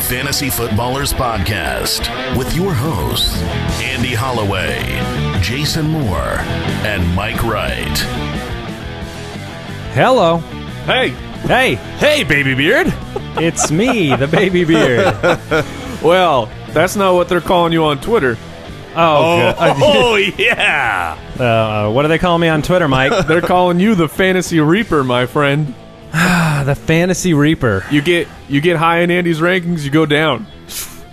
Fantasy Footballers Podcast with your hosts, Andy Holloway, Jason Moore, and Mike Wright. Hello. Hey. Hey. Hey, baby beard. It's me, the baby beard. Well, that's not what they're calling you on Twitter. Oh, yeah. What do they call me on Twitter, Mike? They're calling you the Fantasy Reaper, my friend. The Fantasy Reaper. You get high in Andy's rankings, you go down.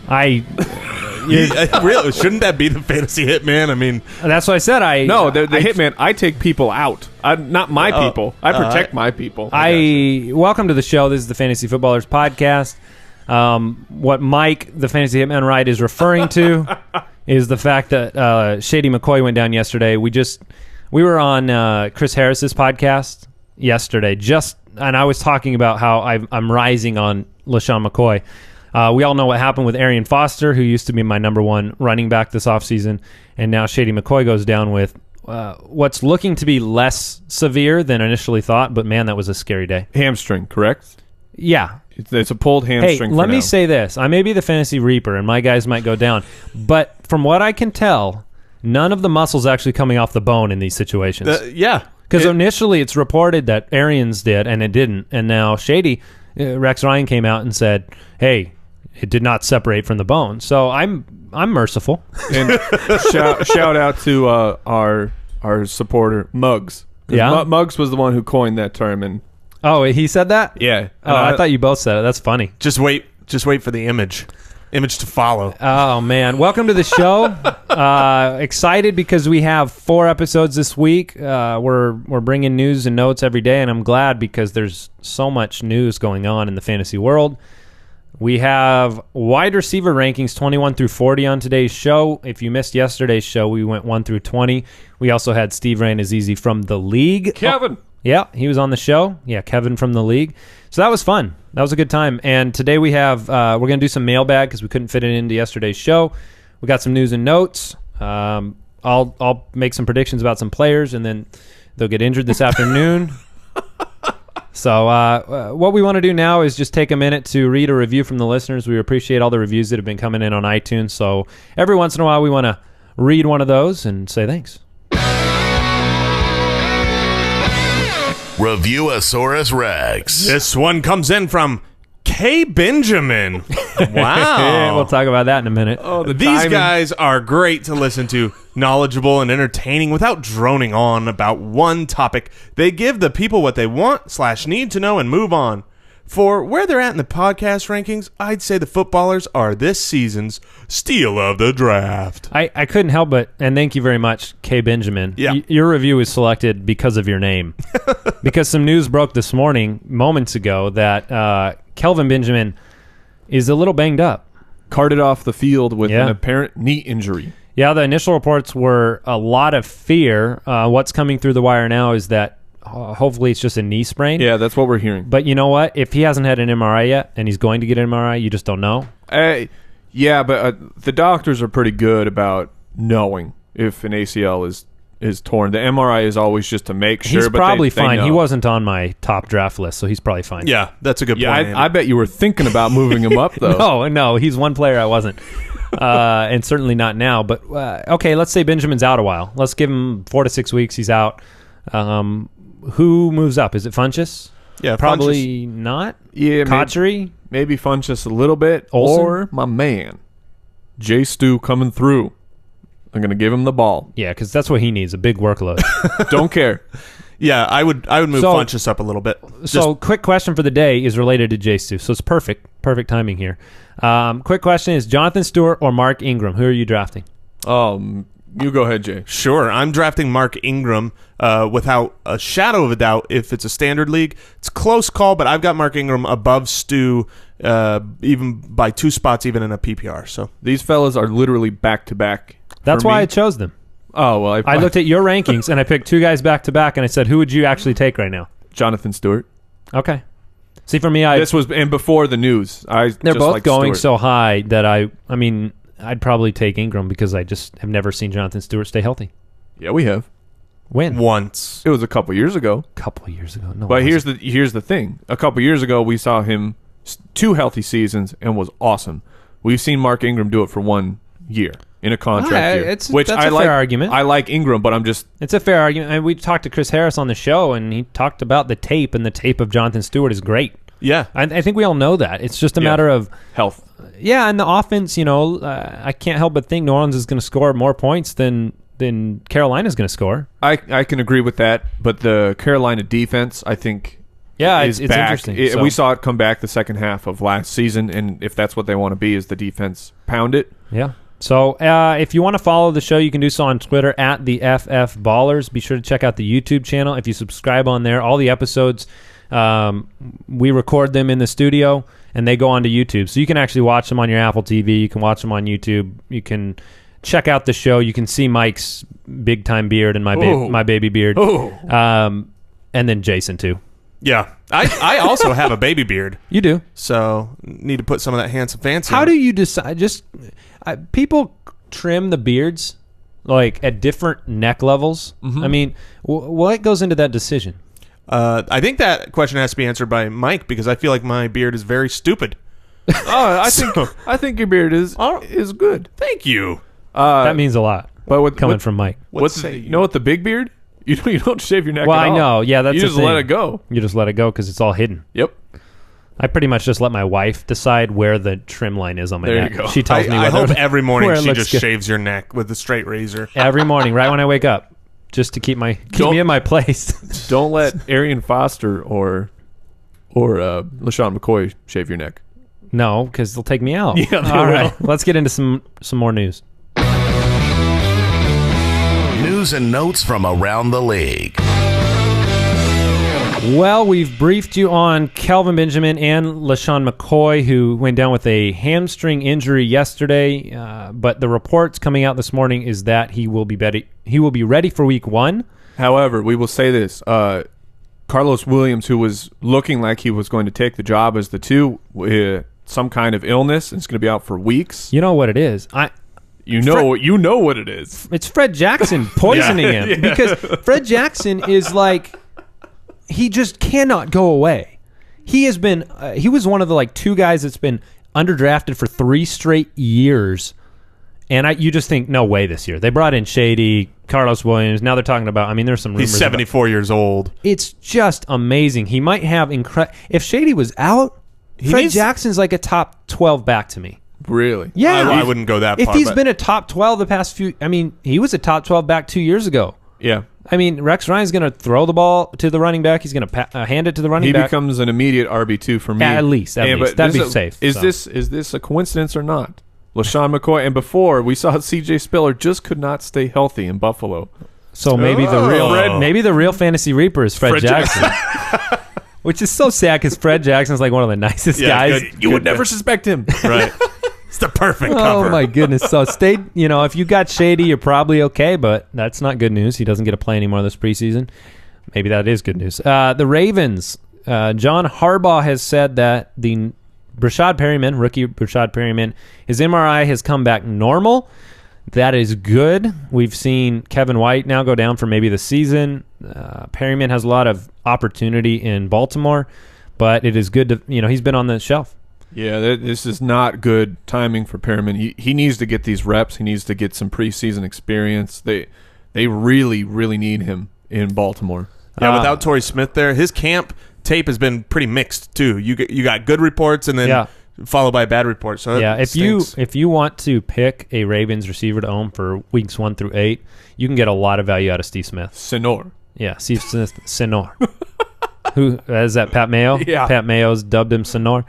Really? Shouldn't that be the Fantasy Hitman? I mean, that's what I said. The Hitman. I take people out. Not my people. I protect my people. Welcome to the show. This is the Fantasy Footballers Podcast. What Mike, the Fantasy Hitman Wright, is referring to is the fact that Shady McCoy went down yesterday. We were on Chris Harris's podcast yesterday, and I was talking about how I'm rising on LaShawn McCoy. We all know what happened with Arian Foster, who used to be my number one running back this offseason, and now Shady McCoy goes down with what's looking to be less severe than initially thought, but man, that was a scary day. Hamstring, correct? Yeah. It's a pulled hamstring. Hey, let me say this. I may be the Fantasy Reaper, and my guys might go down, but from what I can tell, none of the muscle's actually coming off the bone in these situations. Yeah. Because initially it's reported that Arians did, and it didn't. And now Shady, Rex Ryan came out and said, hey, it did not separate from the bone. So I'm merciful. And shout out to our supporter, Muggs. Yeah? Muggs was the one who coined that term. And he said that? yeah. I thought you both said it. That's funny. just wait for the image to follow. Oh, man. Welcome to the show. Excited because we have 4 episodes this week. We're bringing news and notes every day, and I'm glad because there's so much news going on in the fantasy world. We have wide receiver rankings 21 through 40 on today's show. If you missed yesterday's show, we went 1 through 20. We also had Steve Ranazizi from the league. Kevin. Yeah, he was on the show. Yeah, Kevin from the league. So that was fun. That was a good time. And today we have, we're going to do some mailbag because we couldn't fit it into yesterday's show. We got some news and notes. I'll make some predictions about some players, and then they'll get injured this afternoon. So what we want to do now is just take a minute to read a review from the listeners. We appreciate all the reviews that have been coming in on iTunes. So every once in a while we want to read one of those and say thanks. Reviewosaurus Rex. This one comes in from K. Benjamin. Wow. We'll talk about that in a minute. These guys are great to listen to, knowledgeable and entertaining without droning on about one topic. They give the people what they want / need to know and move on. For where they're at in the podcast rankings, I'd say the footballers are this season's steal of the draft. I couldn't help but, and thank you very much, K. Benjamin. Yeah. Your review is selected because of your name. Because some news broke this morning, moments ago, that Kelvin Benjamin is a little banged up. Carted off the field with an apparent knee injury. Yeah, the initial reports were a lot of fear. What's coming through the wire now is that hopefully it's just a knee sprain. Yeah, that's what we're hearing. But you know what? If he hasn't had an MRI yet and he's going to get an MRI, you just don't know. Yeah, but the doctors are pretty good about knowing if an ACL is torn. The MRI is always just to make sure. He's but probably they fine. know. He wasn't on my top draft list, so he's probably fine. Yeah, that's a good point. Yeah, I bet you were thinking about moving him up, though. No, he's one player I wasn't. And certainly not now. But, okay, let's say Benjamin's out a while. Let's give him 4 to 6 weeks. He's out. Who moves up? Is it Funchess? Yeah, probably not. Yeah, Kotchery? maybe Funchess a little bit. Olsen? Or my man, J. Stu coming through. I'm going to give him the ball. Yeah, because that's what he needs, a big workload. Don't care. Yeah, I would move Funchess up a little bit. So, quick question for the day is related to J. Stu. So it's perfect timing here. Quick question is Jonathan Stewart or Mark Ingram? Who are you drafting? You go ahead, Jay. Sure, I'm drafting Mark Ingram without a shadow of a doubt if it's a standard league. It's a close call, but I've got Mark Ingram above Stu even by 2 spots, even in a PPR. So these fellas are literally back-to-back. That's why I chose them. Oh, well. I looked at your rankings, and I picked 2 guys back-to-back, and I said, who would you actually take right now? Jonathan Stewart. Okay. See, for me, this was and before the news. They're both going Stewart. so high that I mean, I'd probably take Ingram because I just have never seen Jonathan Stewart stay healthy. Yeah, we have. When? Once. It was a couple years ago. A couple years ago. No. But here's the thing. A couple years ago, we saw him 2 healthy seasons and was awesome. We've seen Mark Ingram do it for 1 year in a contract year. That's a fair argument. I like Ingram, but I'm just... It's a fair argument. And we talked to Chris Harris on the show, and he talked about the tape, and the tape of Jonathan Stewart is great. Yeah. I think we all know that. It's just a matter of... health. Yeah, and the offense, I can't help but think New Orleans is going to score more points than Carolina's going to score. I can agree with that, but the Carolina defense, I think... Yeah, is it's back. interesting. We saw it come back the second half of last season, and if that's what they want to be, is the defense pound it. Yeah. So if you want to follow the show, you can do so on Twitter at the FF Ballers. Be sure to check out the YouTube channel. If you subscribe on there, all the episodes, we record them in the studio, and they go onto YouTube. So you can actually watch them on your Apple TV. You can watch them on YouTube. You can check out the show. You can see Mike's big-time beard and my baby beard. And then Jason, too. Yeah. I also have a baby beard. You do. So need to put some of that handsome fancy How on. do you decide? People trim the beards like at different neck levels. I mean, what goes into that decision? I think that question has to be answered by Mike because I feel like my beard is very stupid. I think your beard is good. Thank you. That means a lot. But coming from Mike. You know what the big beard? You don't shave your neck Well, at all. I know. Yeah, that's you the just thing. let it go. You just let it go because it's all hidden. Yep. I pretty much just let my wife decide where the trim line is on my There neck. you go. She tells me I hope every morning where it she looks just good. shaves your neck with a straight razor. Every morning, right when I wake up, just to keep me in my place. Don't let Arian Foster or LaShawn McCoy shave your neck. No, because they'll take me out. Yeah, they all will. right. Let's get into some more news. News and notes from around the league. Well, we've briefed you on Kelvin Benjamin and LaShawn McCoy, who went down with a hamstring injury yesterday. But the reports coming out this morning is that he will be ready for Week 1. However, we will say this: Carlos Williams, who was looking like he was going to take the job as the 2, some kind of illness, and is going to be out for weeks. You know what it is? You know what it is. It's Fred Jackson poisoning him because Fred Jackson is like. He just cannot go away. He has been. He was one of the 2 guys that's been underdrafted for 3 straight years, and you just think no way this year. They brought in Shady, Carlos Williams. Now they're talking about. I mean, there's some rumors. He's 74 years old. It's just amazing. He might have if Shady was out, Fred Jackson's like a top 12 back to me. Really? Yeah, I wouldn't go that far. If he's but been a top 12 the past few, I mean, he was a top 12 back 2 years ago. Yeah. I mean, Rex Ryan's going to throw the ball to the running back. He's going to hand it to the running back. He becomes an immediate RB2 for me. At least. That'd be safe. Is this a coincidence or not? LaShawn McCoy, and before we saw C.J. Spiller just could not stay healthy in Buffalo. So maybe the real fantasy reaper is Fred Jackson. Which is so sad because Fred Jackson's like one of the nicest guys. You would never suspect him. Right. It's the perfect cover. Oh my goodness. So if you got Shady, you're probably okay, but that's not good news. He doesn't get to play anymore this preseason. Maybe that is good news. The Ravens, John Harbaugh has said that the rookie Brashad Perryman, his MRI has come back normal. That is good. We've seen Kevin White now go down for maybe the season. Perryman has a lot of opportunity in Baltimore, but it is good to, he's been on the shelf. Yeah, this is not good timing for Perriman. He needs to get these reps. He needs to get some preseason experience. They really, really need him in Baltimore. Yeah, without Torrey Smith there, his camp tape has been pretty mixed too. You got good reports and then followed by bad reports. So yeah, if you want to pick a Ravens receiver to own for weeks 1 through 8, you can get a lot of value out of Steve Smith. Senor. Yeah, Steve Smith, Senor. Who is that? Pat Mayo. Yeah, Pat Mayo's dubbed him Senor.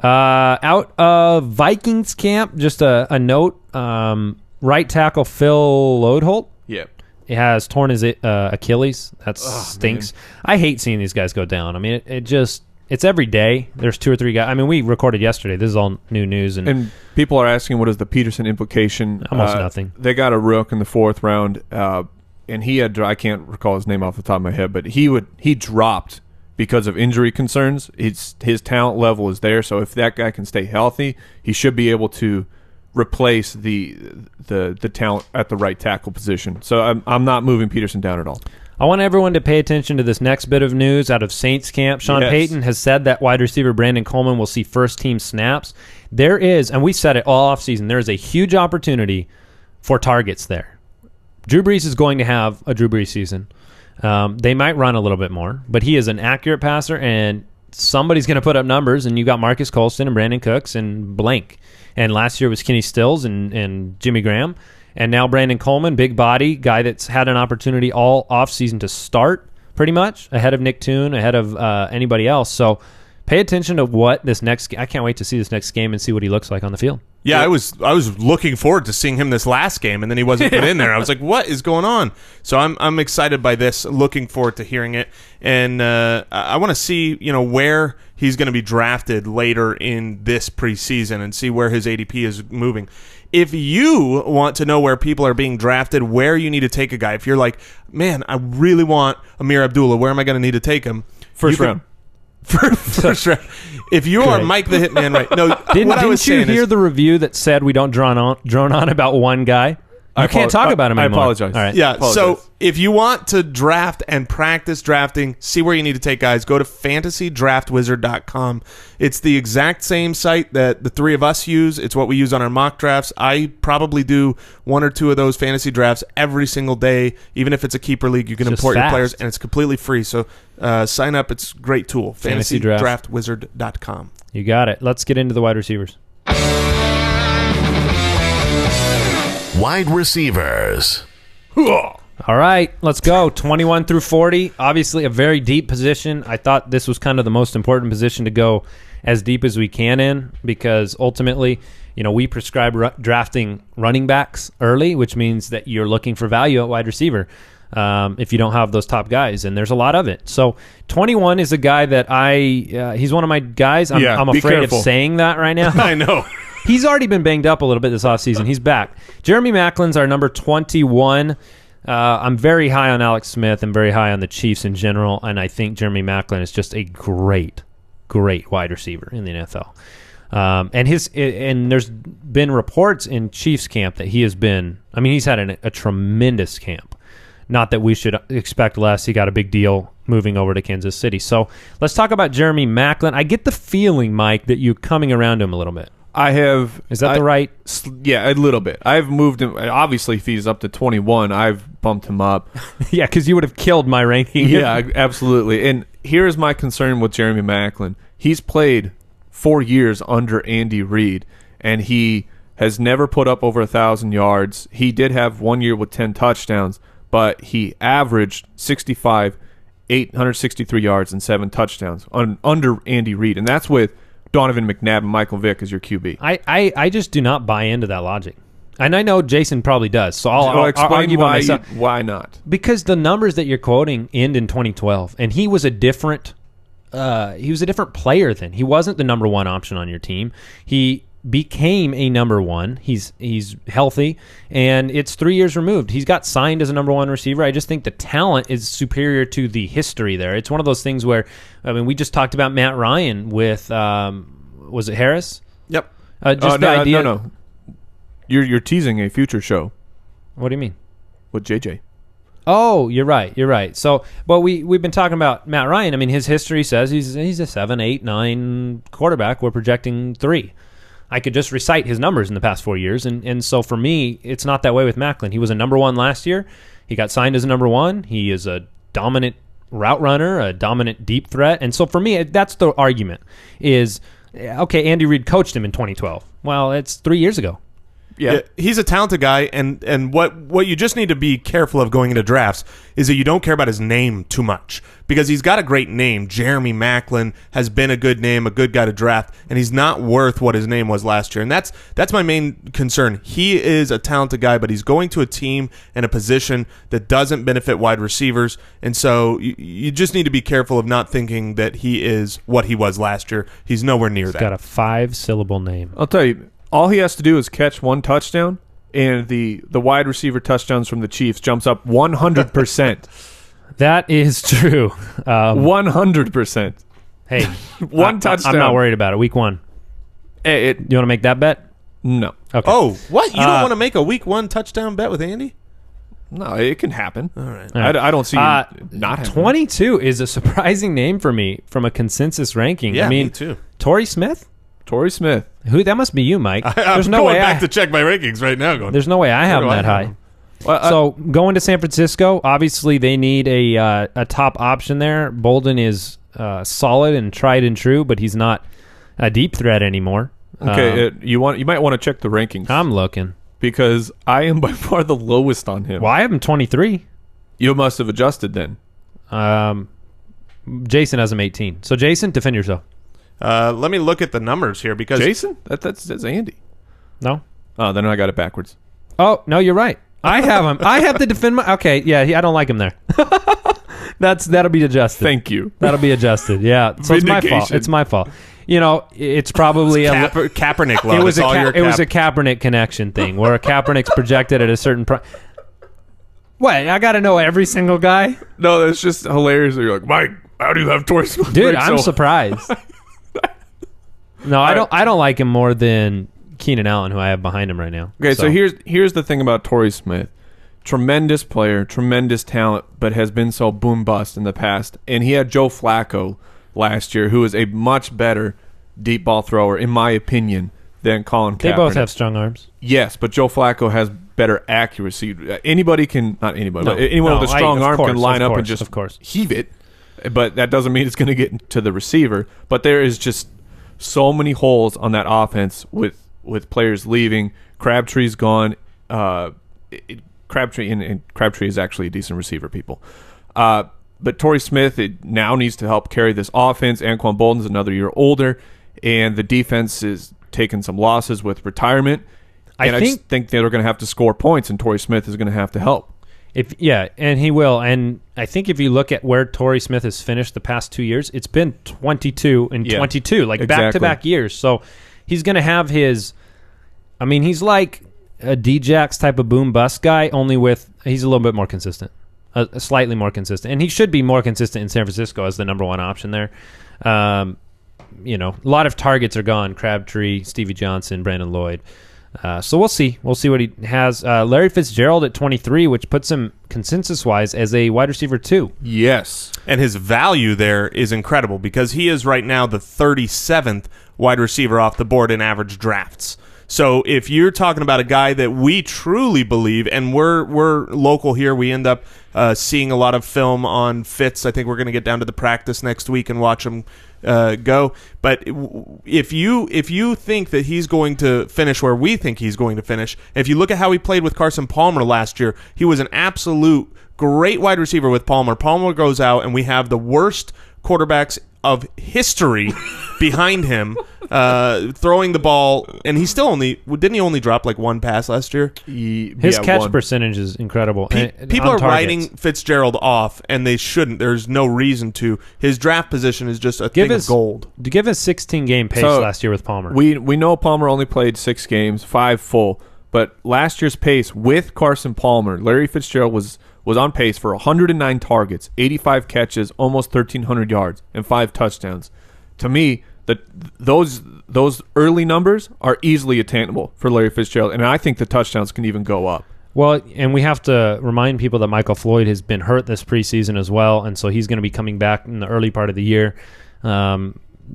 Out of Vikings camp, just a note. Right tackle Phil Lodeholt. Yeah. He has torn his Achilles. That stinks. Man. I hate seeing these guys go down. I mean, it's every day. There's 2 or 3 guys. I mean, we recorded yesterday. This is all new news. And people are asking, what is the Peterson implication? Almost nothing. They got a rook in the 4th round, and he had, I can't recall his name off the top of my head, but he dropped because of injury concerns. His talent level is there, so if that guy can stay healthy, he should be able to replace the talent at the right tackle position. So I'm not moving Peterson down at all. I want everyone to pay attention to this next bit of news out of Saints camp. Sean Payton has said that wide receiver Brandon Coleman will see first-team snaps. There is, and we said it all offseason, there is a huge opportunity for targets there. Drew Brees is going to have a Drew Brees season. They might run a little bit more, but he is an accurate passer, and somebody's going to put up numbers, and you got Marcus Colston and Brandon Cooks and blank. And last year was Kenny Stills and Jimmy Graham. And now Brandon Coleman, big body, guy that's had an opportunity all offseason to start pretty much, ahead of Nick Toon, ahead of anybody else. So pay attention to what this next – I can't wait to see this next game and see what he looks like on the field. Yeah, I was looking forward to seeing him this last game, and then he wasn't put in there. I was like, what is going on? So I'm excited by this, looking forward to hearing it. And I want to see, where he's going to be drafted later in this preseason and see where his ADP is moving. If you want to know where people are being drafted, where you need to take a guy, if you're like, man, I really want Amir Abdullah, where am I going to need to take him? First round. First round. If you are Mike the Hitman, right? No, didn't you hear the review that said we don't drone on about one guy? You can't talk about him anymore. I apologize. All right. Yeah, so if you want to draft and practice drafting, see where you need to take guys, go to FNTSYDraftWizard.com. It's the exact same site that the three of us use. It's what we use on our mock drafts. I probably do one or two of those fantasy drafts every single day. Even if it's a keeper league, you can import your players, and it's completely free. So sign up. It's a great tool. FNTSYDraftWizard.com. You got it. Let's get into the wide receivers. Wide receivers. All right, let's go. 21 through 40. Obviously, a very deep position. I thought this was kind of the most important position to go as deep as we can in, because ultimately, we prescribe drafting running backs early, which means that you're looking for value at wide receiver if you don't have those top guys, and there's a lot of it. So 21 is a guy that he's one of my guys. I'm afraid of saying that right now. I know. He's already been banged up a little bit this offseason. He's back. Jeremy Maclin's our number 21. I'm very high on Alex Smith and very high on the Chiefs in general, and I think Jeremy Maclin is just a great wide receiver in the NFL. And there's been reports in Chiefs camp that he has been – he's had a tremendous camp. Not that we should expect less. He got a big deal moving over to Kansas City. So let's talk about Jeremy Maclin. I get the feeling, Mike, that you're coming around to him a little bit. I have. Is that the right? Yeah, a little bit. I've moved him. Obviously, if he's up to 21, I've bumped him up. Yeah, because you would have killed my ranking. Yeah, absolutely. And here is my concern with Jeremy Maclin. He's played 4 years under Andy Reid, and he has never put up over 1,000 yards. He did have 1 year with 10 touchdowns, but he averaged 863 yards and 7 touchdowns under Andy Reid, and that's with Donovan McNabb and Michael Vick as your QB. I just do not buy into that logic. And I know Jason probably does, so I'll explain why not. Because the numbers that you're quoting end in 2012, and he was a different player then. He wasn't the number one option on your team. He became a number one. He's healthy, and it's 3 years removed. He's got signed as a number one receiver. I just think the talent is superior to the history there. It's one of those things where, we just talked about Matt Ryan with, was it Harris? Yep. No. You're teasing a future show. What do you mean? With JJ. Oh, you're right. So, but we've been talking about Matt Ryan. His history says he's a 7, 8, 9 quarterback. We're projecting 3. I could just recite his numbers in the past 4 years, and so for me, it's not that way with Maclin. He was a number one last year. He got signed as a number one. He is a dominant route runner, a dominant deep threat, and so for me, that's the argument is, okay, Andy Reid coached him in 2012. Well, it's 3 years ago. Yeah, he's a talented guy, and what you just need to be careful of going into drafts is that you don't care about his name too much, because he's got a great name. Jeremy Maclin has been a good name, a good guy to draft, and he's not worth what his name was last year, and that's my main concern. He is a talented guy, but he's going to a team and a position that doesn't benefit wide receivers, and so you just need to be careful of not thinking that he is what he was last year. He's nowhere near that. He's got a 5-syllable name. I'll tell you, all he has to do is catch 1 touchdown, and the wide receiver touchdowns from the Chiefs jumps up 100%. That is true. 100%. Hey, one touchdown. I'm not worried about it. Week 1. You want to make that bet? No. Okay. Oh, what? You don't want to make a week 1 touchdown bet with Andy? No, it can happen. All right. I don't see it not happening. 22 is a surprising name for me from a consensus ranking. Yeah, I mean, me too. Torrey Smith? Torrey Smith. Who? That must be you, Mike. I'm going back to check my rankings right now. There's no way I have him that high. So going to San Francisco, obviously they need a top option there. Bolden is solid and tried and true, but he's not a deep threat anymore. Okay, you might want to check the rankings. I'm looking. Because I am by far the lowest on him. Well, I have him 23. You must have adjusted then. Jason has him 18. So, Jason, defend yourself. Let me look at the numbers here because Jason? That's Andy. No? Oh, then I got it backwards. Oh, no, you're right. I have him. I have to defend my... Okay, yeah, I don't like him there. That'll be adjusted. Thank you. That'll be adjusted, yeah. So it's my fault. It's my fault. You know, it's probably Kaepernick love. It was a Kaepernick connection thing where a Kaepernick's projected at a certain price. What? I got to know every single guy? No, that's just hilarious. You're like, Mike, how do you have Torrey Smith? Dude, I'm surprised. No, I don't like him more than Keenan Allen, who I have behind him right now. Okay, so here's the thing about Torrey Smith. Tremendous player, tremendous talent, but has been so boom bust in the past. And he had Joe Flacco last year, who is a much better deep ball thrower, in my opinion, than Colin Kaepernick. They both have strong arms. Yes, but Joe Flacco has better accuracy. Anyone with a strong arm can line up and just heave it, but that doesn't mean it's going to get to the receiver. But there is just so many holes on that offense with players leaving. Crabtree's gone. Crabtree is actually a decent receiver, people. But Torrey Smith now needs to help carry this offense. Anquan Bolden's another year older, and the defense is taking some losses with retirement. And I just think they're going to have to score points, and Torrey Smith is going to have to help. And he will. And I think if you look at where Torrey Smith has finished the past 2 years, it's been 22 and 22, like back-to-back years. So he's going to have his – I mean, he's like a D-Jax type of boom-bust guy, only he's a little bit more consistent. Slightly more consistent. And he should be more consistent in San Francisco as the number one option there. A lot of targets are gone. Crabtree, Stevie Johnson, Brandon Lloyd. So we'll see. We'll see what he has. Larry Fitzgerald at 23, which puts him consensus-wise as a wide receiver 2. Yes. And his value there is incredible because he is right now the 37th wide receiver off the board in average drafts. So if you're talking about a guy that we truly believe, and we're local here, we end up seeing a lot of film on Fitz. I think we're going to get down to the practice next week and watch him go. But if you think that he's going to finish where we think he's going to finish, if you look at how he played with Carson Palmer last year, he was an absolute great wide receiver with Palmer. Palmer goes out, and we have the worst quarterbacks of history behind him throwing the ball, and he still didn't he only drop like one pass last year? His catch percentage is incredible. People are writing Fitzgerald off, and they shouldn't. There's no reason to. His draft position is just a thing of gold. To give his 16-game pace last year with Palmer. We know Palmer only played 6 games, 5 full, but last year's pace with Carson Palmer, Larry Fitzgerald was on pace for 109 targets, 85 catches, almost 1,300 yards, and 5 touchdowns. To me, those early numbers are easily attainable for Larry Fitzgerald, and I think the touchdowns can even go up. Well, and we have to remind people that Michael Floyd has been hurt this preseason as well, and so he's going to be coming back in the early part of the year.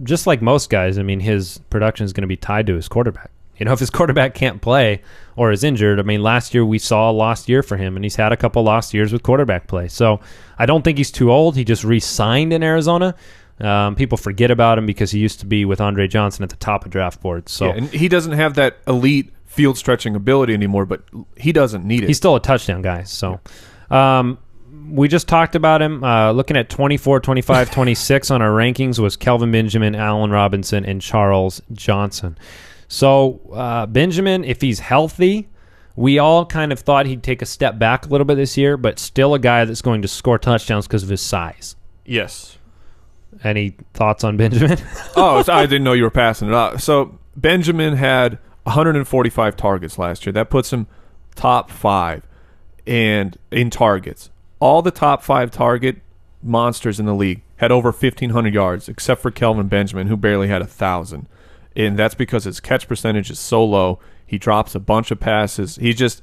Just like most guys, I mean, his production is going to be tied to his quarterback. If his quarterback can't play or is injured, I mean, last year we saw a lost year for him, and he's had a couple lost years with quarterback play. So I don't think he's too old. He just re-signed in Arizona. People forget about him because he used to be with Andre Johnson at the top of draft boards. So and he doesn't have that elite field stretching ability anymore, but he doesn't need it. He's still a touchdown guy. So we just talked about him. Looking at 24, 25, 26 on our rankings was Kelvin Benjamin, Allen Robinson, and Charles Johnson. So Benjamin, if he's healthy, we all kind of thought he'd take a step back a little bit this year, but still a guy that's going to score touchdowns because of his size. Yes. Any thoughts on Benjamin? So I didn't know you were passing it off. So Benjamin had 145 targets last year. That puts him top 5 and in targets. All the top 5 target monsters in the league had over 1,500 yards, except for Kelvin Benjamin, who barely had 1,000. And that's because his catch percentage is so low. He drops a bunch of passes. He's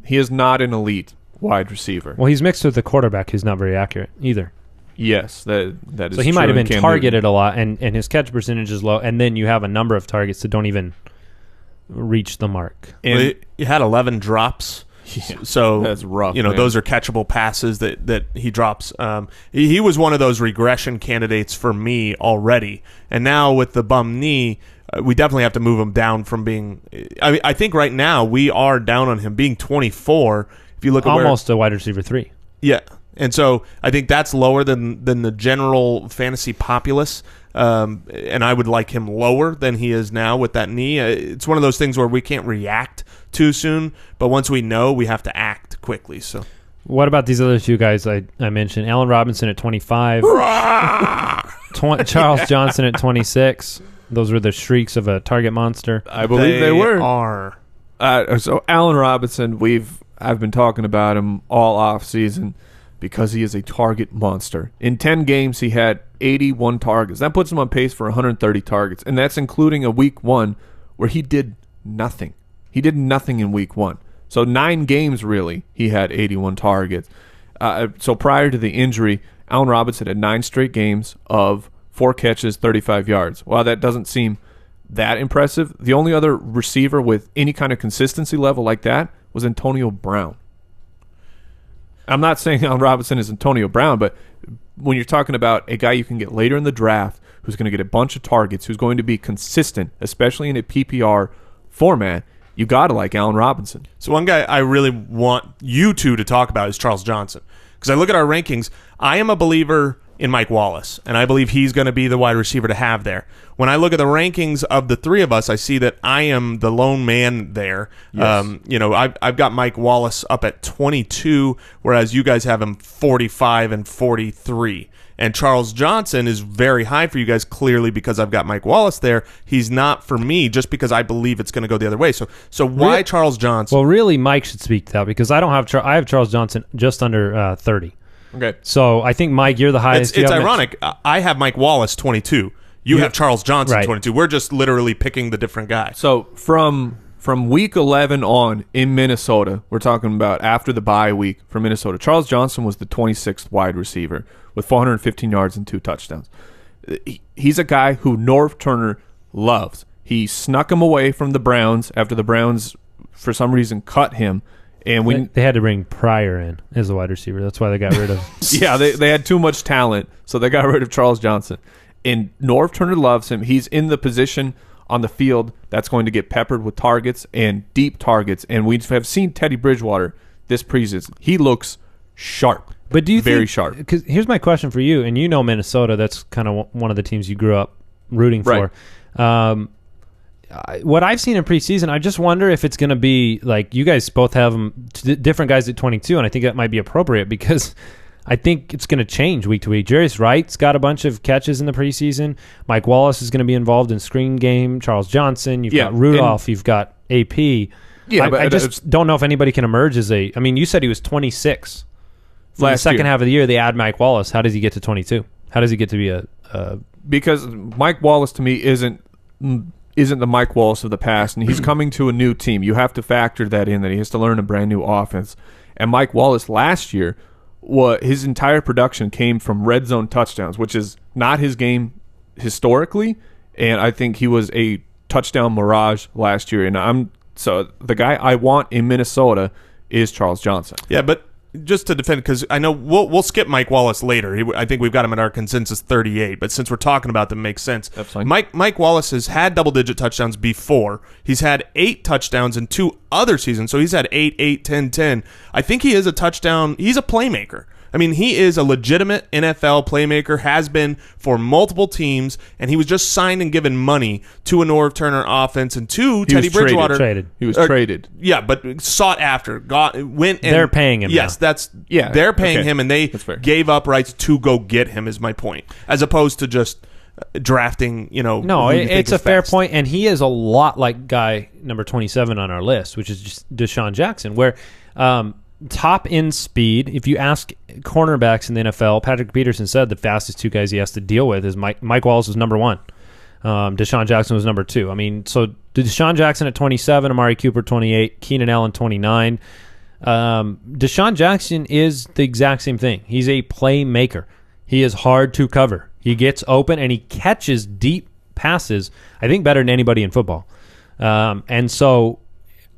He is not an elite wide receiver. Well, he's mixed with a quarterback who's not very accurate either. Yes, that is So he true might have in been Cam targeted Newton. a lot, and his catch percentage is low, and then you have a number of targets that don't even reach the mark. Well, he had 11 drops. Yeah, So that's rough, You know, man. those are catchable passes that he drops. He was one of those regression candidates for me already, and now with the bum knee, we definitely have to move him down from being. I think right now we are down on him being 24. If you look at Almost a wide receiver 3. yeah, and so I think that's lower than the general fantasy populace. And I would like him lower than he is now with that knee. It's one of those things where we can't react too soon, but once we know, we have to act quickly. So, What about these other two guys I mentioned? Allen Robinson at 25. Charles Johnson at 26. Those were the shrieks of a target monster. I believe they were. Are. So Allen Robinson, I've been talking about him all off season because he is a target monster. In 10 games, he had 81 targets. That puts him on pace for 130 targets, and that's including a week 1 where he did nothing. He did nothing in week 1. So 9 games, really, he had 81 targets. So prior to the injury, Allen Robinson had 9 straight games of 4 catches, 35 yards. While that doesn't seem that impressive, the only other receiver with any kind of consistency level like that was Antonio Brown. I'm not saying Allen Robinson is Antonio Brown, but when you're talking about a guy you can get later in the draft who's going to get a bunch of targets, who's going to be consistent, especially in a PPR format, you got to like Allen Robinson. So one guy I really want you two to talk about is Charles Johnson. Because I look at our rankings, I am a believer in Mike Wallace, and I believe he's going to be the wide receiver to have there. When I look at the rankings of the three of us, I see that I am the lone man there. Yes. I've got Mike Wallace up at 22, whereas you guys have him 45 and 43. And Charles Johnson is very high for you guys, clearly because I've got Mike Wallace there. He's not for me just because I believe it's going to go the other way. So why Charles Johnson? Well, really, Mike should speak to that because I don't have. I have Charles Johnson just under 30. Okay. So I think Mike, you're the highest. It's ironic. I have Mike Wallace 22. You have Charles Johnson 22. We're just literally picking the different guy. So from week 11 on in Minnesota, we're talking about after the bye week for Minnesota, Charles Johnson was the 26th wide receiver with 415 yards and 2 touchdowns. He's a guy who Norv Turner loves. He snuck him away from the Browns after the Browns, for some reason, cut him. And they had to bring Pryor in as a wide receiver. That's why they got rid of. Yeah, they had too much talent, so they got rid of Charles Johnson. And Norv Turner loves him. He's in the position on the field that's going to get peppered with targets and deep targets. And we have seen Teddy Bridgewater this preseason. He looks sharp. But do you very sharp? Because here's my question for you, and you know Minnesota. That's kind of one of the teams you grew up rooting for. What I've seen in preseason, I just wonder if it's going to be like you guys both have them different guys at 22, and I think that might be appropriate because I think it's going to change week to week. Jarius Wright's got a bunch of catches in the preseason. Mike Wallace is going to be involved in screen game. Charles Johnson, you've got Rudolph, you've got AP. Yeah, I just don't know if anybody can emerge as a. I mean, you said he was 26. From the second half of the year, they add Mike Wallace. How does he get to 22? How does he get to be a because Mike Wallace to me isn't the Mike Wallace of the past, and he's coming to a new team. You have to factor that in, that he has to learn a brand new offense. And Mike Wallace last year, his entire production came from red zone touchdowns, which is not his game historically. And I think he was a touchdown mirage last year. And so the guy I want in Minnesota is Charles Johnson. Yeah, but just to defend, because I know we'll skip Mike Wallace later. I think we've got him at our consensus 38, but since we're talking about them, makes sense. That's fine. Mike Wallace has had double-digit touchdowns before. He's had 8 touchdowns in 2 other seasons, so he's had 8, 10, 10. I think he is a touchdown. He's a playmaker. I mean, he is a legitimate NFL playmaker, has been for multiple teams, and he was just signed and given money to a Norv Turner offense and to Teddy Bridgewater. He was traded. Yeah, but sought after. Went and they're paying him. Yes, now. They're paying him, and they That's fair. gave up rights to go get him. Is my point, as opposed to just drafting. No, who you think it's is a fair best. point, and he is a lot like guy number 27 on our list, which is just Deshaun Jackson, where top end speed. If you ask cornerbacks in the NFL, Patrick Peterson said the fastest 2 guys he has to deal with is Mike Wallace was number 1. Deshaun Jackson was number 2. I mean, so Deshaun Jackson at 27, Amari Cooper 28, Keenan Allen 29. Deshaun Jackson is the exact same thing. He's a playmaker. He is hard to cover. He gets open and he catches deep passes, I think, better than anybody in football. And so,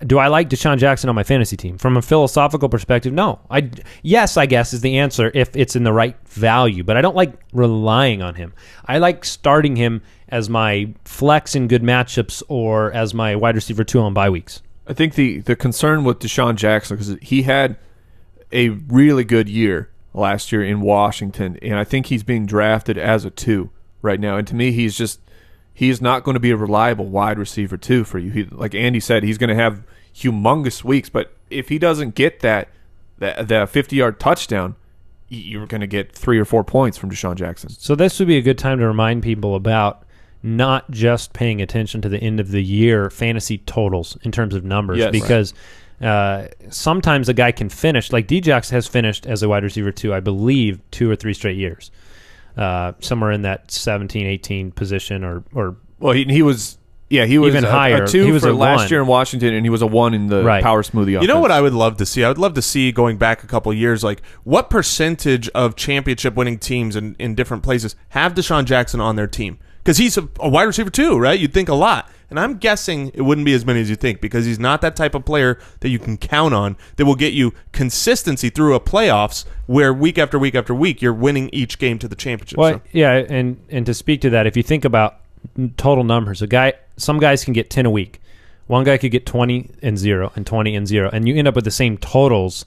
do I like Deshaun Jackson on my fantasy team? From a philosophical perspective, no. Yes, I guess, is the answer if it's in the right value, but I don't like relying on him. I like starting him as my flex in good matchups or as my wide receiver 2 on bye weeks. I think the concern with Deshaun Jackson, because he had a really good year last year in Washington, and I think he's being drafted as a 2 right now. And to me, he's not going to be a reliable wide receiver 2 for you. Like Andy said, he's going to have humongous weeks, but if he doesn't get that 50-yard touchdown, you're going to get 3 or 4 points from Deshaun Jackson. So this would be a good time to remind people about not just paying attention to the end of the year fantasy totals in terms of numbers, yes, because sometimes a guy can finish, like Djax has finished as a wide receiver 2, I believe, 2 or 3 straight years. Somewhere in that 17, 18 position or well, he was even higher. A 2 he was for a last 1 year in Washington, and he was a 1 in the Power Smoothie offense. You know what I would love to see? I would love to see, going back a couple of years, like what percentage of championship winning teams in different places have Deshaun Jackson on their team? Because he's a wide receiver too, right? You'd think a lot. And I'm guessing it wouldn't be as many as you think, because he's not that type of player that you can count on that will get you consistency through a playoffs where week after week after week you're winning each game to the championship. Well, yeah, and to speak to that, if you think about total numbers, some guys can get 10 a week. One guy could get 20 and 0 and 20 and 0, and you end up with the same totals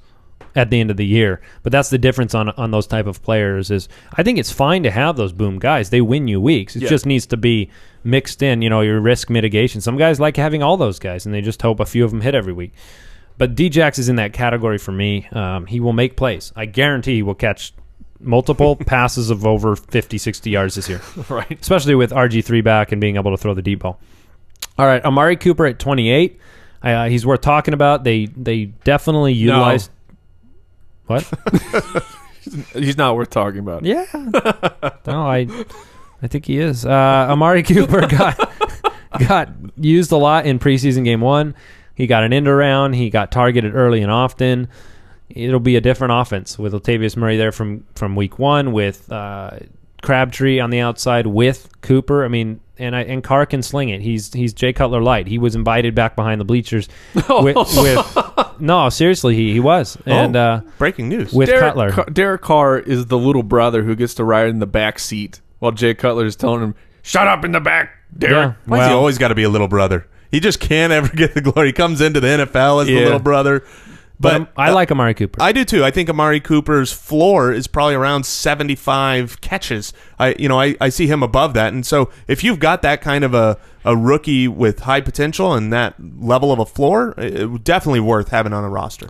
at the end of the year. But that's the difference on those type of players. Is I think it's fine to have those boom guys. They win you weeks. It just needs to be mixed in, your risk mitigation. Some guys like having all those guys, and they just hope a few of them hit every week. But Djax is in that category for me. He will make plays. I guarantee he will catch multiple passes of over 50, 60 yards this year. Right. Especially with RG3 back and being able to throw the deep ball. All right, Amari Cooper at 28. He's worth talking about. They definitely utilized... No. What? He's not worth talking about. Yeah. No, I think he is. Amari Cooper got used a lot in preseason game 1. He got an end around. He got targeted early and often. It'll be a different offense with Latavius Murray there from week 1, with Crabtree on the outside, with Cooper. I mean, and Carr can sling it. He's Jay Cutler light. He was invited back behind the bleachers with no, seriously, he was. And breaking news with Cutler. Derek Carr is the little brother who gets to ride in the back seat while Jay Cutler is telling him, "Shut up in the back, Derek." Yeah, Why has he always got to be a little brother? He just can't ever get the glory. He comes into the NFL as the little brother. But I like Amari Cooper. I do too. I think Amari Cooper's floor is probably around 75 catches. I see him above that. And so if you've got that kind of a rookie with high potential and that level of a floor, definitely worth having on a roster.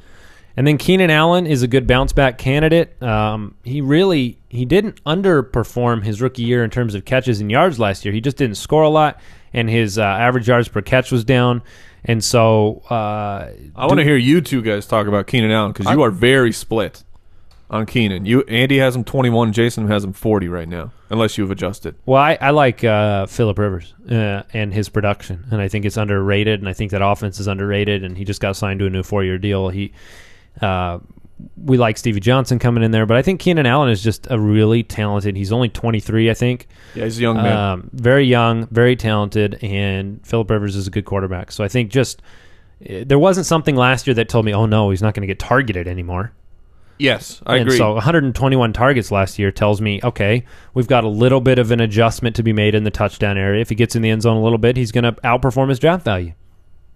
And then Keenan Allen is a good bounce back candidate. He didn't underperform his rookie year in terms of catches and yards last year. He just didn't score a lot, and his average yards per catch was down. And so I want to hear you two guys talk about Keenan Allen, because you are very split on Keenan. Andy has him 21, Jason has him 40 right now, unless you've adjusted. Well, I like Phillip Rivers and his production, and I think it's underrated, and I think that offense is underrated, and he just got signed to a new 4-year deal. We like Stevie Johnson coming in there, but I think Keenan Allen is just a really talented. He's only 23, I think. Yeah, he's a young man. Very young, very talented, and Phillip Rivers is a good quarterback. So I think there wasn't something last year that told me, oh no, he's not going to get targeted anymore. Yes, I agree. So 121 targets last year tells me, okay, we've got a little bit of an adjustment to be made in the touchdown area. If he gets in the end zone a little bit, he's going to outperform his draft value.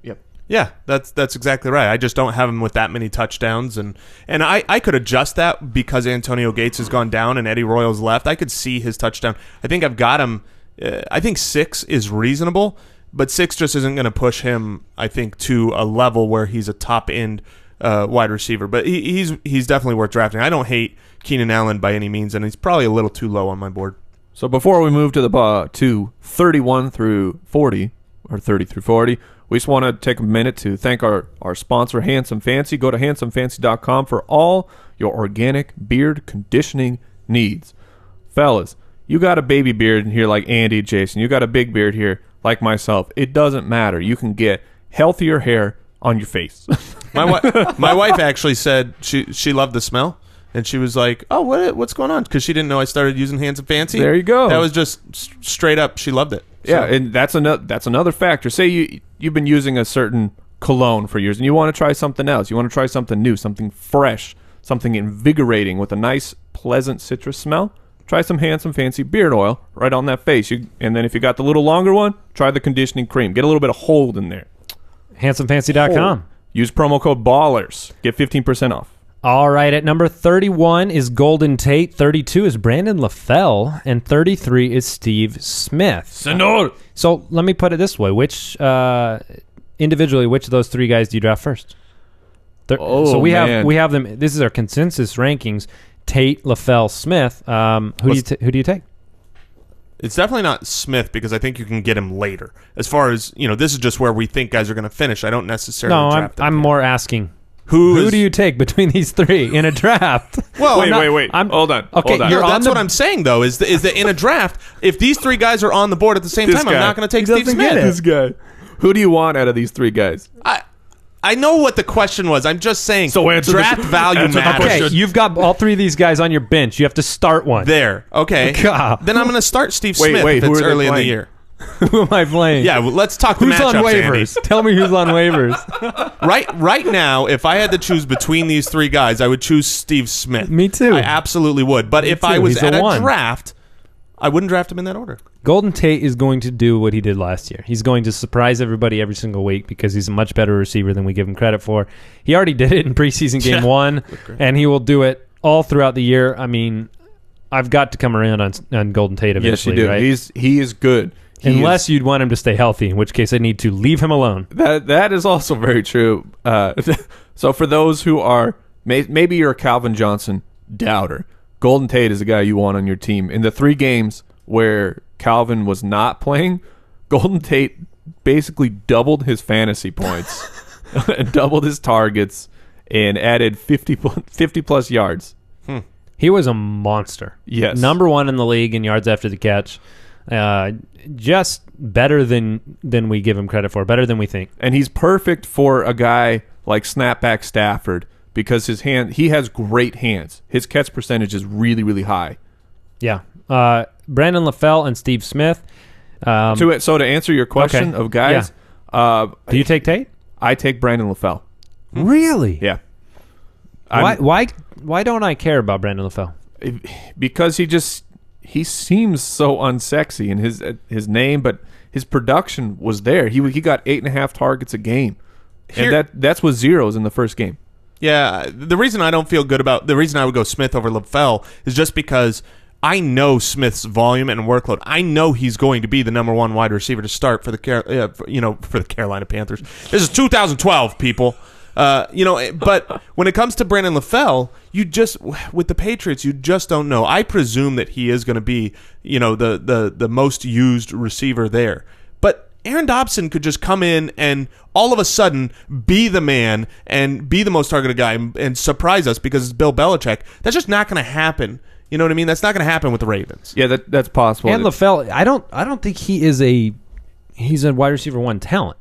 Yep. Yeah, that's exactly right. I just don't have him with that many touchdowns, and I could adjust that because Antonio Gates has gone down and Eddie Royal's left. I could see his touchdown. I think I've got him. I think 6 is reasonable, but 6 just isn't going to push him, I think, to a level where he's a top end wide receiver. But he's definitely worth drafting. I don't hate Keenan Allen by any means, and he's probably a little too low on my board. So before we move to 31 through 40 or 30 through 40. We just want to take a minute to thank our sponsor, Handsome Fancy. Go to handsomefancy.com for all your organic beard conditioning needs. Fellas, you got a baby beard in here like Andy, Jason. You got a big beard here like myself. It doesn't matter. You can get healthier hair on your face. My wife actually said she loved the smell, and she was like, "Oh, what's going on?" Because she didn't know I started using Hands and Fancy. There you go. That was just straight up. She loved it. Yeah, and that's another factor. Say you've been using a certain cologne for years, and you want to try something else. You want to try something new, something fresh, something invigorating with a nice, pleasant citrus smell. Try some Handsome Fancy beard oil right on that face. And then if you got the little longer one, try the conditioning cream. Get a little bit of hold in there. HandsomeFancy.com. Use promo code BALLERS. Get 15% off. All right, at number 31 is Golden Tate, 32 is Brandon LaFell, and 33 is Steve Smith. Senor! So let me put it this way. Individually, which of those three guys do you draft first? So we have them. This is our consensus rankings. Tate, LaFell, Smith. Who do you take? It's definitely not Smith because I think you can get him later. As far as, this is just where we think guys are going to finish. I don't necessarily draft them. I'm more asking. Who do you take between these three in a draft? Well, wait. Hold on. Okay, Hold on. That's what I'm saying, though, is that in a draft, if these three guys are on the board at the same time, I'm not going to take Steve Smith. This guy. Who do you want out of these three guys? I know what the question was. I'm just saying draft value matters. Okay, you've got all three of these guys on your bench. You have to start one. There. Okay. God. Then I'm going to start Steve Smith if who it's are they early in the playing? year. Who am I playing? Yeah, well, let's talk the Who's on matchups, waivers? Andy. Tell me who's on waivers. Right now, if I had to choose between these three guys, I would choose Steve Smith. Me too. I absolutely would. But if I was at a draft, I wouldn't draft him in that order. Golden Tate is going to do what he did last year. He's going to surprise everybody every single week because he's a much better receiver than we give him credit for. He already did it in preseason game 1, and he will do it all throughout the year. I mean, I've got to come around on Golden Tate eventually. Yes, you do. Right? He is good. Unless you'd want him to stay healthy, in which case I need to leave him alone. That is also very true. So for those who are, maybe you're a Calvin Johnson doubter, Golden Tate is a guy you want on your team. In the 3 games where Calvin was not playing, Golden Tate basically doubled his fantasy points, and doubled his targets, and added 50 plus yards. He was a monster. Yes. Number 1 in the league in yards after the catch. Just better than we give him credit for, better than we think. And he's perfect for a guy like Snapback Stafford because he has great hands. His catch percentage is really, really high. Yeah. Brandon LaFell and Steve Smith. So to answer your question of guys, do you take Tate? I take Brandon LaFell. Really? Yeah. Why don't I care about Brandon LaFell? Because he seems so unsexy in his name, but his production was there. He got 8.5 targets a game, and that's with zeros in the first game. Yeah, the reason I don't feel good about the reason I would go Smith over LaFell is just because I know Smith's volume and workload. I know he's going to be the number 1 wide receiver to start for the Carolina Panthers. This is 2012, people. But when it comes to Brandon LaFell, with the Patriots, you just don't know. I presume that he is going to be, the most used receiver there. But Aaron Dobson could just come in and all of a sudden be the man and be the most targeted guy and surprise us because it's Bill Belichick. That's just not going to happen. You know what I mean? That's not going to happen with the Ravens. Yeah, that's possible. And LaFell, I don't think he's a wide receiver 1 talent.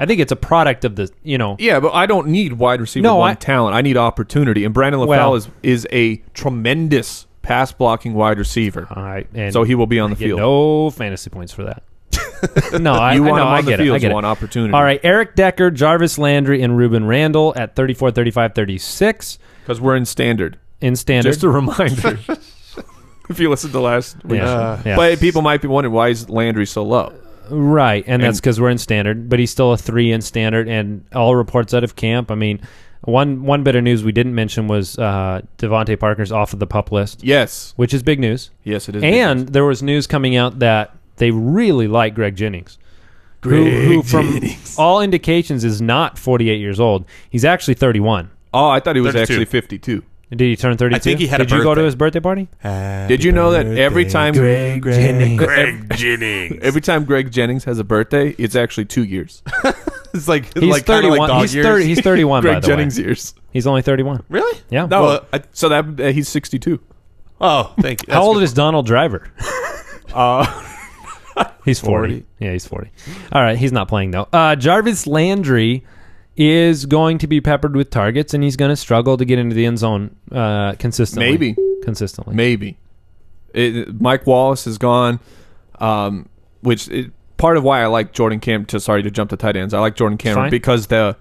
I think it's a product of the, Yeah, but I don't need wide receiver 1 talent. I need opportunity. And Brandon LaFell is a tremendous pass blocking wide receiver. All right, and so he will be on the field. No fantasy points for that. No, I get it. You want opportunity. All right, Eric Decker, Jarvis Landry, and Ruben Randall at 34, 35, 36. Because we're in standard. Just a reminder. If you listen to last week. But people might be wondering, why is Landry so low? Right, and that's because we're in standard, but he's still a 3 in standard, and all reports out of camp. I mean, one bit of news we didn't mention was Devontae Parker's off of the PUP list. Yes. Which is big news. Yes, it is. And there was news coming out that they really like Greg Jennings. Who from all indications is not 48 years old. He's actually 31. Oh, I thought he was 32. Actually 52. Did he turn 32? I think he had Did a you go to birthday. his birthday party? Did you know that every time Greg Jennings. Greg Jennings. every time Greg Jennings has a birthday, it's actually 2 years. It's like He's like, kinda 31. Like dog years. He's 31 Greg by the Jennings way. years. He's only 31. Really? Yeah. No, Well, so that he's 62. Oh, thank you. How old is Donald Driver? He's 40. 40. Yeah, he's 40. All right, he's not playing though. Jarvis Landry is going to be peppered with targets, and he's going to struggle to get into the end zone consistently. Maybe. Mike Wallace is gone, part of why I like Jordan Cameron. To jump to tight ends. I like Jordan Cameron because the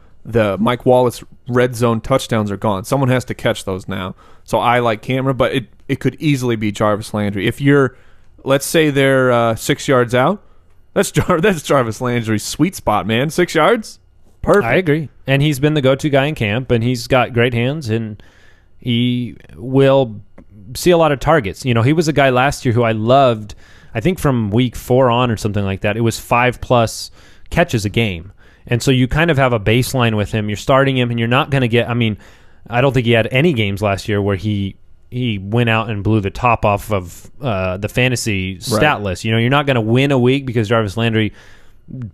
Mike Wallace red zone touchdowns are gone. Someone has to catch those now. So I like Cameron, but it could easily be Jarvis Landry. If let's say they're 6 yards out, that's Jarvis Landry's sweet spot, man. 6 yards, perfect. I agree, and he's been the go-to guy in camp, and he's got great hands, and he will see a lot of targets. You know, he was a guy last year who I loved. I think from week 4 on or something like that, it was 5+ catches a game. And so you kind of have a baseline with him. You're starting him, and you're not going to get – I mean, I don't think he had any games last year where he went out and blew the top off of the fantasy stat list. You know, you're not going to win a week because Jarvis Landry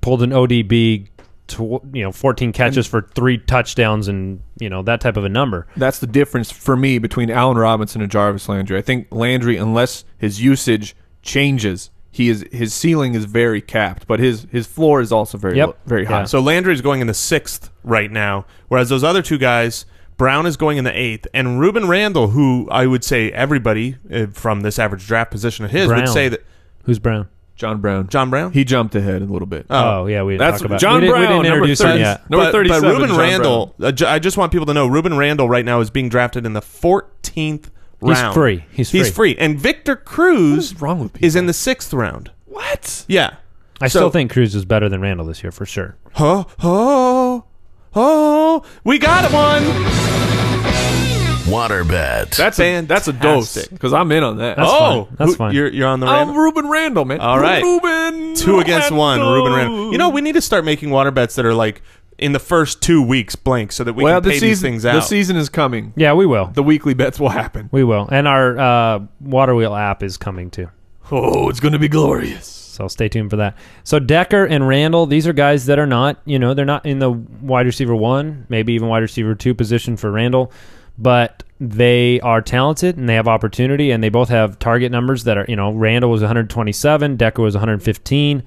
pulled an ODB, 14 catches for 3 touchdowns and, that type of a number. That's the difference for me between Allen Robinson and Jarvis Landry. I think Landry, unless his usage changes, his ceiling is very capped, but his floor is also very high. Yeah. So Landry is going in the 6th right now, whereas those other two guys, Brown is going in the 8th, and Ruben Randall, who I would say everybody from this average draft position of his would say that. Who's Brown? John Brown. John Brown? He jumped ahead a little bit. Oh yeah, we didn't talk about John Brown. We didn't introduce him yet. Number 37. But Ruben John Randall, I just want people to know, Ruben Randall right now is being drafted in the 14th round. He's free. And Victor Cruz What is wrong with people? is in the 6th round. What? Yeah. I still think Cruz is better than Randall this year for sure. We got one. Water bet. That's a dose because I'm in on that. That's fine. That's fine. You're on the I'm Randall? Ruben Randall, man. All right. Ruben 2 against 1. Randall. Ruben Randall. We need to start making water bets that are like in the first 2 weeks blank so that we can pay these things out. The season is coming. Yeah, we will. The weekly bets will happen. We will. And our Water Wheel app is coming too. Oh, it's going to be glorious. So stay tuned for that. So Decker and Randall, these are guys that are not, they're not in the wide receiver 1, maybe even wide receiver 2 position for Randall, but they are talented and they have opportunity, and they both have target numbers that are, Randall was 127, Decker was 115.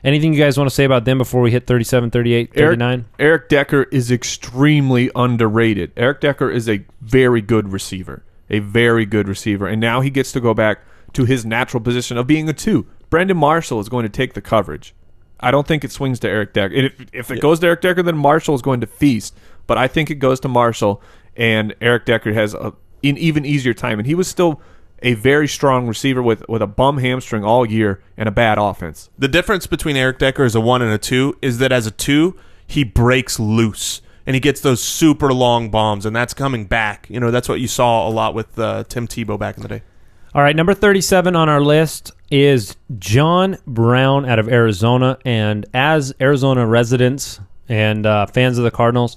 Anything you guys want to say about them before we hit 37, 38, 39? Eric Decker is extremely underrated. Eric Decker is a very good receiver, and now he gets to go back to his natural position of being a 2. Brandon Marshall is going to take the coverage. I don't think it swings to Eric Decker. If it goes to Eric Decker, then Marshall is going to feast. But I think it goes to Marshall, and Eric Decker has an even easier time. And he was still a very strong receiver with a bum hamstring all year and a bad offense. The difference between Eric Decker as a 1 and a 2 is that as a 2, he breaks loose, and he gets those super long bombs, and that's coming back. That's what you saw a lot with Tim Tebow back in the day. All right, number 37 on our list is John Brown out of Arizona. And as Arizona residents and fans of the Cardinals,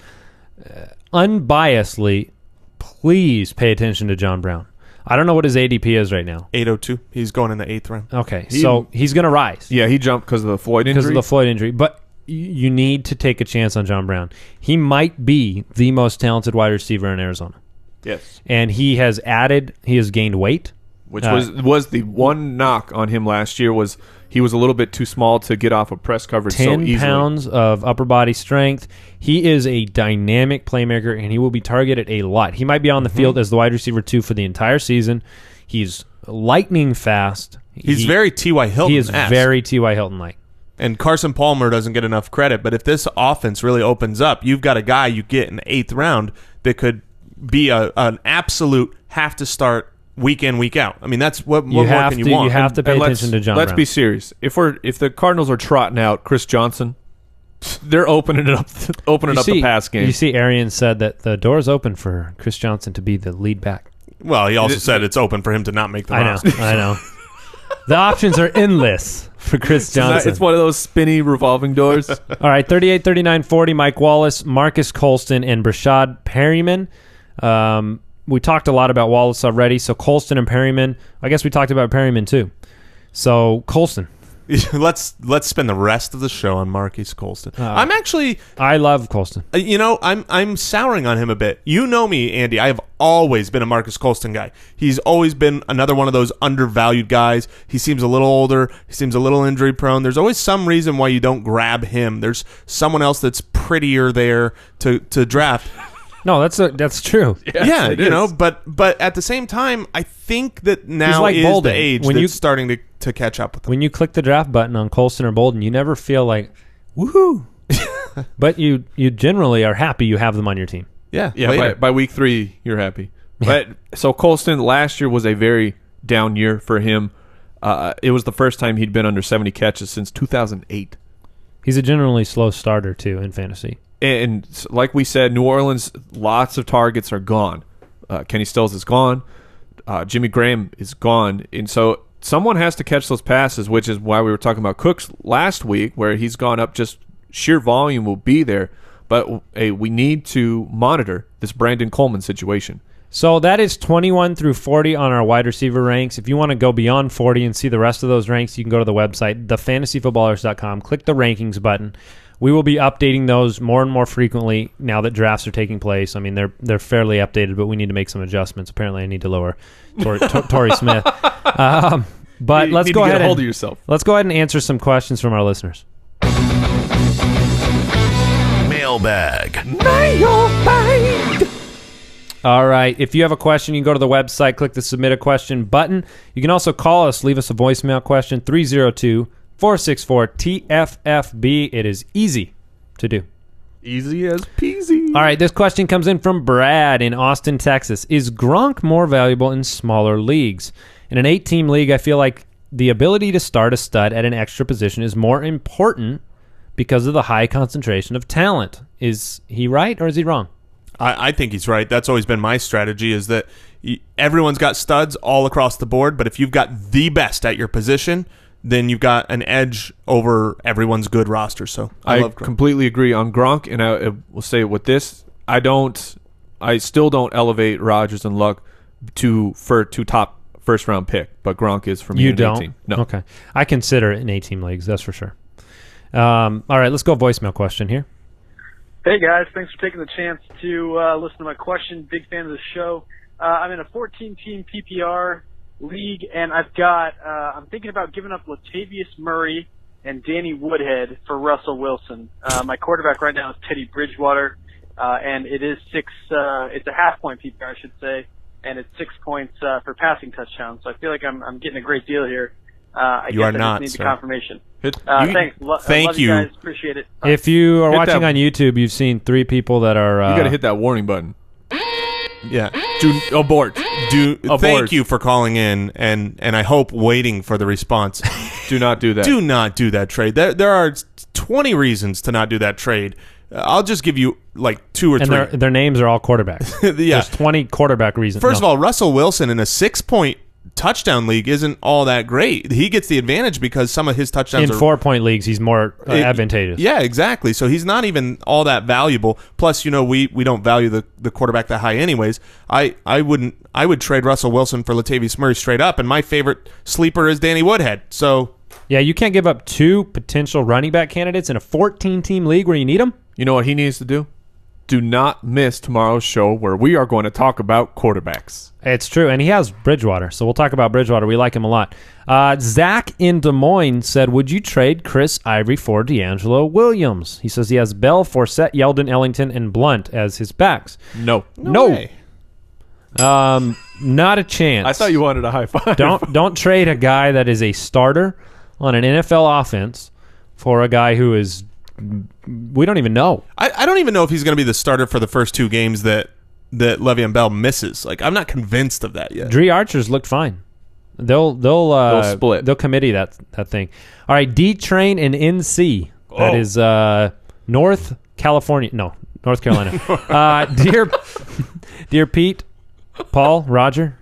unbiasedly, please pay attention to John Brown. I don't know what his ADP is right now. 802. He's going in the 8th round. Okay, so he's going to rise. Yeah, he jumped because of the Floyd injury. But you need to take a chance on John Brown. He might be the most talented wide receiver in Arizona. Yes. And he has gained weight. Which was the one knock on him last year, was he was a little bit too small to get off of press coverage so easily. 10 pounds of upper body strength. He is a dynamic playmaker, and he will be targeted a lot. He might be on the field as the wide receiver 2 for the entire season. He's lightning fast. He's very T.Y. Hilton. He is very T.Y. Hilton-like. And Carson Palmer doesn't get enough credit, but if this offense really opens up, you've got a guy you get in the 8th round that could be an absolute have-to-start week in, week out. I mean, that's what more can you want? You have to pay attention to John Brown. Let's be serious. If the Cardinals are trotting out Chris Johnson, they're opening it up the pass game. You see, Arians said that the door is open for Chris Johnson to be the lead back. Well, he also said it's open for him to not make the roster. I know. The options are endless for Chris Johnson. It's one of those spinny revolving doors. All right, 38, 39, 40, Mike Wallace, Marcus Colston, and Brashad Perryman. We talked a lot about Wallace already, so Colston and Perryman. I guess we talked about Perryman too. So Colston, let's spend the rest of the show on Marquise Colston. I love Colston. I'm souring on him a bit. You know me, Andy. I have always been a Marcus Colston guy. He's always been another one of those undervalued guys. He seems a little older. He seems a little injury prone. There's always some reason why you don't grab him. There's someone else that's prettier there to draft. No, that's true. Yeah, but at the same time, I think that now like is Bolden. the age that's starting to catch up with him. When you click the draft button on Colston or Bolden, you never feel like, woohoo. But you generally are happy you have them on your team. Yeah. By week 3, you're happy. But so Colston last year was a very down year for him. It was the first time he'd been under 70 catches since 2008. He's a generally slow starter too in fantasy. And like we said, New Orleans, lots of targets are gone. Kenny Stills is gone. Jimmy Graham is gone. And so someone has to catch those passes, which is why we were talking about Cooks last week, where he's gone up. Just sheer volume will be there. But we need to monitor this Brandon Coleman situation. So that is 21 through 40 on our wide receiver ranks. If you want to go beyond 40 and see the rest of those ranks, you can go to the website, thefantasyfootballers.com, click the rankings button. We will be updating those more and more frequently now that drafts are taking place. I mean, they're fairly updated, but we need to make some adjustments. Apparently, I need to lower Torrey Smith. But let's go ahead and hold of yourself. Let's go ahead and answer some questions from our listeners. Mailbag. All right. If you have a question, you can go to the website, click the Submit a Question button. You can also call us, leave us a voicemail question, 302-464-TFFB. It is easy to do. Easy as peasy. All right. This question comes in from Brad in Austin, Texas. Is Gronk more valuable in smaller leagues? In an 8-team league, I feel like the ability to start a stud at an extra position is more important because of the high concentration of talent. Is he right or is he wrong? I think he's right. That's always been my strategy, is that everyone's got studs all across the board, but if you've got the best at your position, then you've got an edge over everyone's good roster. So I love Gronk. Completely agree on Gronk, and I will say with this, I still don't elevate Rodgers and Luck for top first-round pick, but Gronk is for me. You an don't? 18. No. Okay. I consider it in 8-team leagues, that's for sure. All right, let's go voicemail question here. Hey guys, thanks for taking the chance to listen to my question. Big fan of the show. I'm in a 14-team PPR league, and I'm thinking about giving up Latavius Murray and Danny Woodhead for Russell Wilson. My quarterback right now is Teddy Bridgewater, and it is it's a half-point PPR, I should say, and it's 6 points for passing touchdowns. So I feel like I'm getting a great deal here. I just need the confirmation. Thanks. Thank you. Guys. Appreciate it. If you are watching on YouTube, you've seen 3 people that are... you got to hit that warning button. Yeah. Abort. Thank you for calling in, and I hope waiting for the response. Do not do that. Do not do that trade. There are 20 reasons to not do that trade. I'll just give you like 2 or 3. And their names are all quarterbacks. Yeah. There's 20 quarterback reasons. First of all, Russell Wilson in a 6-point touchdown league isn't all that great. He gets the advantage because some of his touchdowns in 4-point leagues he's more advantageous. Yeah, exactly. So he's not even all that valuable. Plus, we don't value the quarterback that high anyways. I would trade Russell Wilson for Latavius Murray straight up, and my favorite sleeper is Danny Woodhead. So yeah, you can't give up 2 potential running back candidates in a 14-team league where you need them. You know what he needs to do? Do not miss tomorrow's show where we are going to talk about quarterbacks. It's true, and he has Bridgewater, so we'll talk about Bridgewater. We like him a lot. Zach in Des Moines said, would you trade Chris Ivory for D'Angelo Williams? He says he has Bell, Forsett, Yeldon, Ellington, and Blunt as his backs. No. Way. Not a chance. I thought you wanted a high five. Don't trade a guy that is a starter on an NFL offense for a guy who is... We don't even know. I don't even know if he's going to be the starter for the first 2 games that Le'Veon Bell misses. Like, I'm not convinced of that yet. Dree Archer's looked fine. They'll split. They'll committee that thing. All right, D Train and NC. That is North California. No, North Carolina. Dear Pete, Paul, Roger.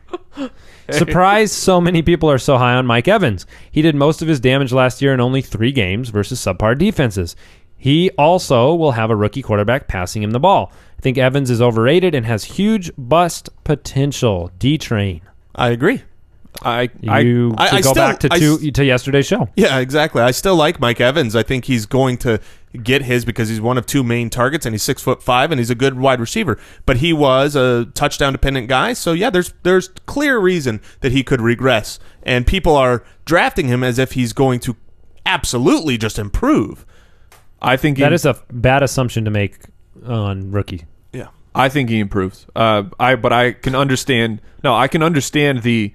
Surprised so many people are so high on Mike Evans. He did most of his damage last year in only 3 games versus subpar defenses. He also will have a rookie quarterback passing him the ball. I think Evans is overrated and has huge bust potential. D-Train. I agree. I go back to yesterday's show. Yeah, exactly. I still like Mike Evans. I think he's going to get his because he's one of two main targets, and he's 6'5", and he's a good wide receiver. But he was a touchdown-dependent guy, so yeah, there's clear reason that he could regress, and people are drafting him as if he's going to absolutely just improve. I think that is a bad assumption to make on rookie. Yeah, I think he improves. But I can understand. No, I can understand the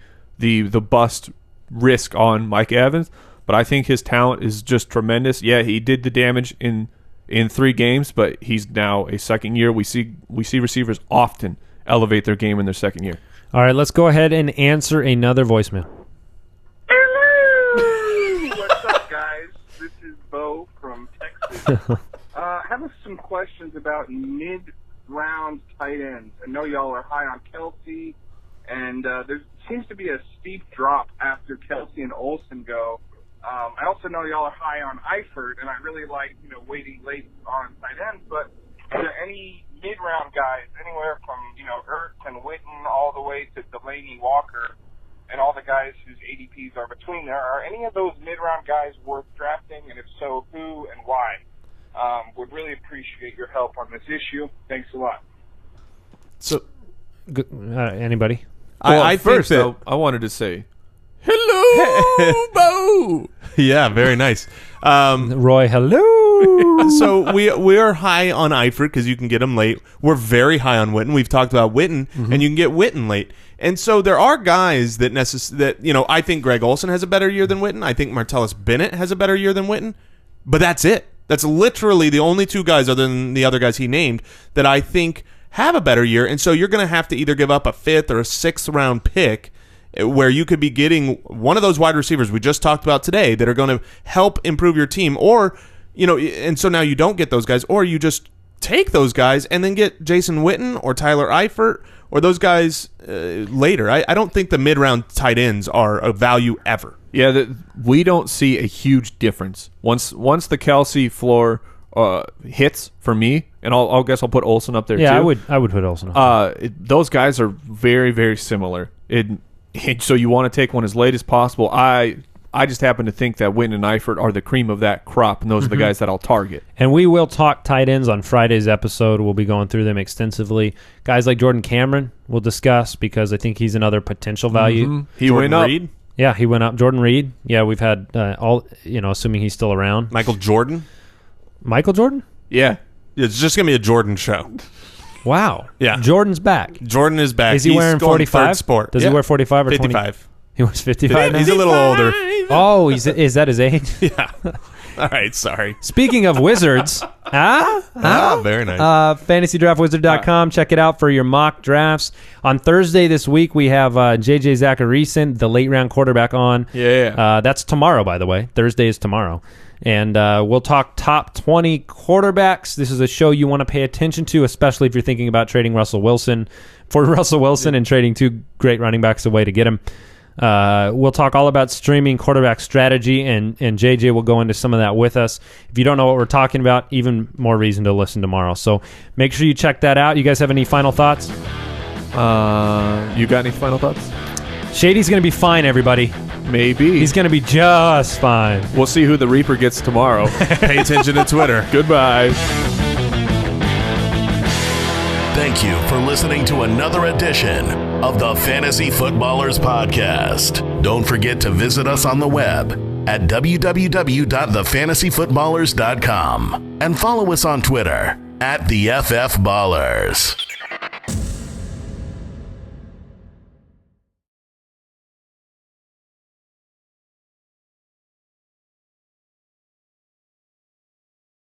bust risk on Mike Evans, but I think his talent is just tremendous. Yeah, he did the damage in 3 games, but he's now a second year. We see receivers often elevate their game in their second year. All right, let's go ahead and answer another voicemail. Hello! What's up, guys? This is Bo from Texas. I have some questions about mid-round tight ends. I know y'all are high on Kelsey, and there seems to be a steep drop after Kelsey and Olsen go. I also know y'all are high on Eifert, and I really like waiting late on tight ends. But are there any mid-round guys, anywhere from Ertz and Witten all the way to Delaney Walker, and all the guys whose ADPs are between there? Are any of those mid-round guys worth drafting, and if so, who and why? Would really appreciate your help on this issue. Thanks a lot. So, anybody? I wanted to say, hello, Bo. Yeah, very nice. Roy, hello. So we are high on Eifert because you can get him late. We're very high on Witten. We've talked about Witten, and you can get Witten late. And so there are guys that I think Greg Olsen has a better year than Witten. I think Martellus Bennett has a better year than Witten. But that's it. That's literally the only 2 guys other than the other guys he named that I think have a better year. And so you're going to have to either give up a 5th or a 6th round pick where you could be getting one of those wide receivers we just talked about today that are going to help improve your team, or and so now you don't get those guys, or you just take those guys and then get Jason Witten or Tyler Eifert or those guys later. I don't think the mid-round tight ends are a value ever. Yeah, we don't see a huge difference once the Kelsey floor hits for me, and I guess I'll put Olsen up there too. Yeah, I would put Olsen up there. Those guys are very, very similar. So you want to take one as late as possible. I just happen to think that Witten and Eifert are the cream of that crop, and those are the guys that I'll target. And we will talk tight ends on Friday's episode. We'll be going through them extensively. Guys like Jordan Cameron we'll discuss because I think he's another potential value. He went up. Reed? Yeah, he went up. Jordan Reed. Yeah, we've had assuming he's still around. Michael Jordan? Yeah. It's just going to be a Jordan show. Wow. Yeah. Jordan's back. Jordan is back. Is he wearing 45? Sport. Does he wear 45 or 55. 20? He wears 55 now? He's a little older. Oh, is that his age? Yeah. All right, sorry. Speaking of wizards, very nice. FantasyDraftWizard.com. Check it out for your mock drafts. On Thursday this week, we have J.J. Zacharyson, the late-round quarterback, on. Yeah. That's tomorrow, by the way. Thursday is tomorrow. And we'll talk top 20 quarterbacks. This is a show you want to pay attention to, especially if you're thinking about trading Russell Wilson and trading 2 great running backs away to get him. We'll talk all about streaming quarterback strategy, and JJ will go into some of that with us. If you don't know what we're talking about, even more reason to listen tomorrow. So make sure you check that out. You guys have any final thoughts? You got any final thoughts? Shady's going to be fine, everybody. Maybe. He's going to be just fine. We'll see who the Reaper gets tomorrow. Pay attention to Twitter. Goodbye. Thank you for listening to another edition of the Fantasy Footballers Podcast. Don't forget to visit us on the web at www.thefantasyfootballers.com and follow us on Twitter @TheFFBallers.